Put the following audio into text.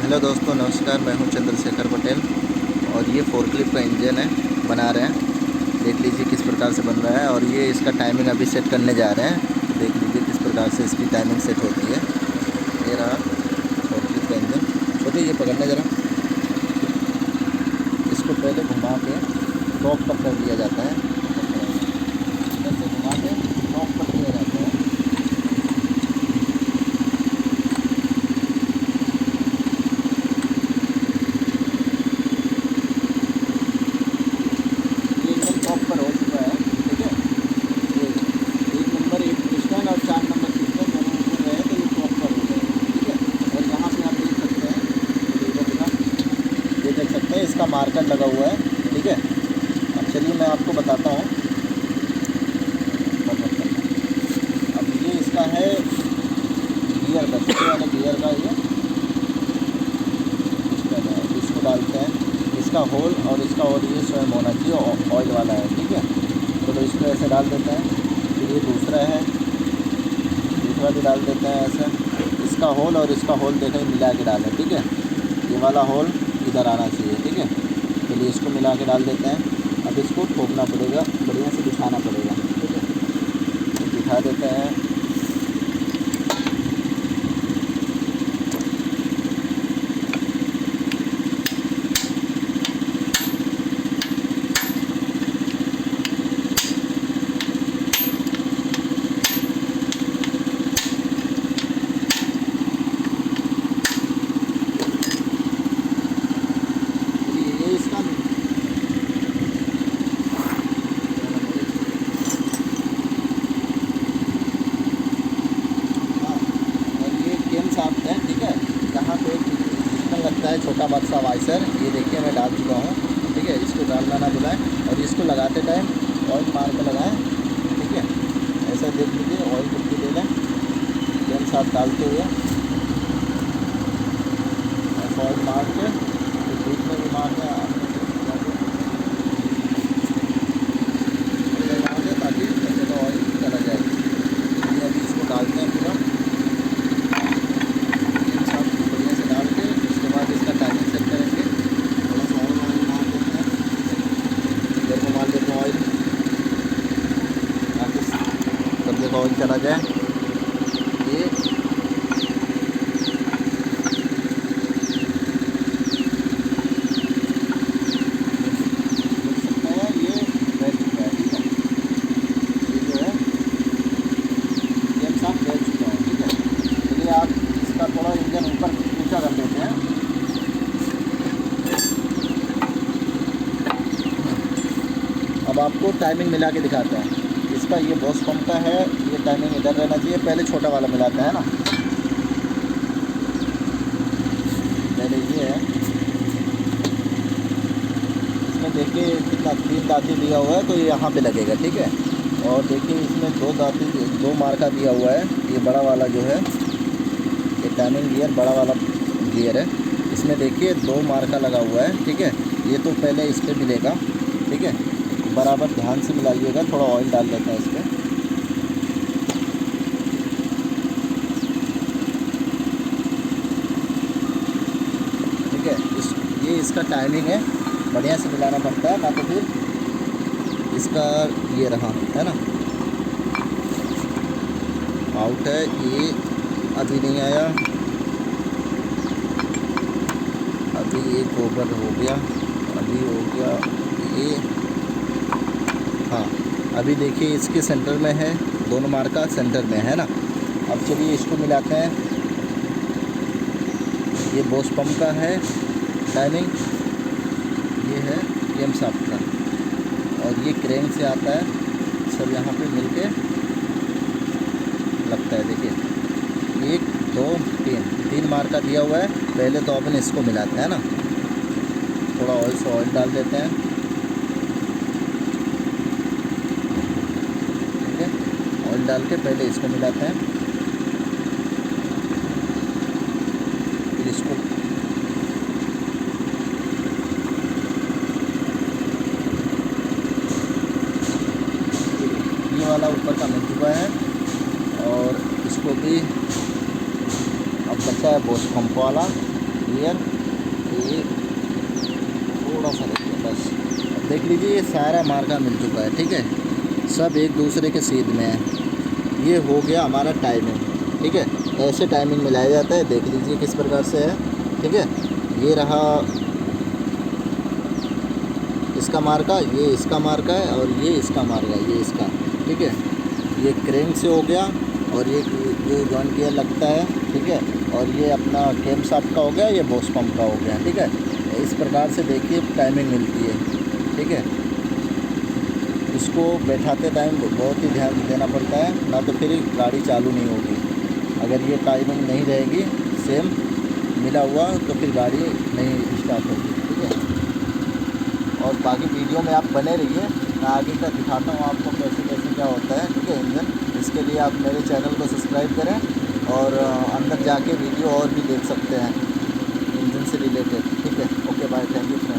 Hello दोस्तों, नमस्कार। मैं हूं चंद्रशेखर पटेल और ये फोर्कलिफ्ट का इंजन है, बना रहे हैं। देख लीजिए किस प्रकार से बन रहा है। और ये इसका टाइमिंग अभी सेट करने जा रहे हैं। देख लीजिए किस प्रकार से इसकी टाइमिंग सेट होती है। ये रहा फोर्कलिफ्ट का इंजन। छोटे ये पकड़ना ज़रा। इसको पहले घुमा के टॉप पर कर दिया जाता है। इधर से घुमा के टॉप पर किया जाता है। टॉप पर हो चुका है, ठीक है। ये 1 नंबर 1 पिस्टन और 4 नंबर पिस्टन दोनों ऊपर रहे तो ये टॉप पर हो गए, ठीक है। और यहाँ पे आप देख सकते हैं, ये देख सकते हैं इसका मार्कर लगा हुआ है, ठीक है। अब चलिए मैं आपको बताता हूँ। अब ये इसका है गियर का, छोटे वाले गियर का ये इसको डालते हैं। इसका होल और इसका और ये स्वयं होना चाहिए, ऑयल वाला है, ठीक है। तो इसको ऐसे डाल देते हैं। फिर ये दूसरा है, दूसरा भी डाल देते हैं ऐसे। इसका होल और इसका होल देखें मिला के डालें, ठीक है। ये वाला होल इधर आना चाहिए, ठीक है। चलिए इसको मिला के डाल देते हैं। अब इसको ठोकना पड़ेगा, बढ़िया से बिठाना पड़ेगा, ठीक है। तो बिठा देते हैं। साफ्ट है, ठीक है। यहाँ पे पिस्टन लगता है, छोटा बक्सा वाइसर। ये देखिए मैं डाल चुका हूँ, ठीक है। इसको डालना ना भुलाएं और इसको लगाते टाइम ऑयल मार के लगाएं, ठीक है। ऐसा देख लीजिए, ऑयल कुट्टी ले लें केम साथ डालते हुए, ऐसा ऑयल मार के फिर बीच में भी मार दें ताकि अच्छे का ऑयल चला जाए। अभी इसको डालते हैं पूरा इसका टाइमिंग सेट करेंगे। थोड़ा सा और ऑयल मार देते हैं, इधर को मार देते हैं ऑयल ताकि सब जगह ऑयल चला जाए। ये देख सकते हैं, ये बैठ चुका है, ठीक है। ये जो है ये हम साथ बैठ चुका है, ठीक है। चलिए आप इसका थोड़ा इंजन ऊपर ऊँचा कर देते हैं। अब आपको टाइमिंग मिला के दिखाते हैं। इसका ये बॉस पंप का है, ये टाइमिंग इधर रहना चाहिए। पहले छोटा वाला मिलाते हैं ना, पहले ये है। इसमें देखिए कितना 3 दांती दिया हुआ है, तो ये यहाँ पे लगेगा, ठीक है। और देखिए इसमें 2 दांती 2 मार्का दिया हुआ है। ये बड़ा वाला जो है ये टाइमिंग गियर, बड़ा वाला गियर है। इसमें देखिए 2 मार्का लगा हुआ है, ठीक है। ये तो पहले इस पर मिलेगा, ठीक है। बराबर ध्यान से मिलाइएगा। थोड़ा ऑयल डाल देते हैं इस पर, ठीक है। ये इसका टाइमिंग है, बढ़िया से मिलाना पड़ता है, ना तो फिर इसका ये रहा है ना आउट है। ये अभी नहीं आया, अभी एक ओवर हो गया, अभी हो गया ये। हाँ, अभी देखिए इसके सेंटर में है, दोनों मार्का सेंटर में है ना। अब चलिए इसको मिलाते हैं। ये बॉस पंप का है टाइमिंग, ये है केम साफ्ट का, और ये क्रेन से आता है। सब यहाँ पे मिलके लगता है। देखिए 1 2 3 मार्का दिया हुआ है। पहले तो अपन इसको मिलाते हैं ना, थोड़ा ऑयल से ऑयल डाल देते हैं, ऑयल डाल के पहले इसको मिलाते हैं। फिर इसको ये वाला ऊपर का मिल चुका है। और इसको भी अब बचा है बॉस पंप वाला, गियर, ये थोड़ा सा देखिए बस। अब देख लीजिए ये सारा मार्का मिल चुका है, ठीक है, सब एक दूसरे के सीध में है। ये हो गया हमारा टाइमिंग, ठीक है। ऐसे टाइमिंग मिलाया जाता है, देख लीजिए किस प्रकार से है, ठीक है। ये रहा इसका मार्का, ये इसका मार्का है, और ये इसका मार्का, ये इसका, ठीक है। ये क्रेंक से हो गया, और ये जॉइन किया लगता है, ठीक है। और ये अपना केम साफ का हो गया, ये बॉस पंप का हो गया, ठीक है। इस प्रकार से देखिए टाइमिंग मिलती है, ठीक है। इसको बैठाते टाइम बहुत ही ध्यान देना पड़ता है, ना तो फिर गाड़ी चालू नहीं होगी। अगर ये टाइमिंग नहीं रहेगी सेम मिला हुआ तो फिर गाड़ी नहीं स्टार्ट होगी, ठीक है। और बाकी वीडियो में आप बने रहिए, मैं आगे का दिखाता हूँ आपको कैसे कैसे क्या होता है, ठीक है, इंजन। इसके लिए आप मेरे चैनल को सब्सक्राइब करें, और अंदर जाके वीडियो और भी देख सकते हैं इंजन से रिलेटेड, ठीक है। Okay bye, thank you friend.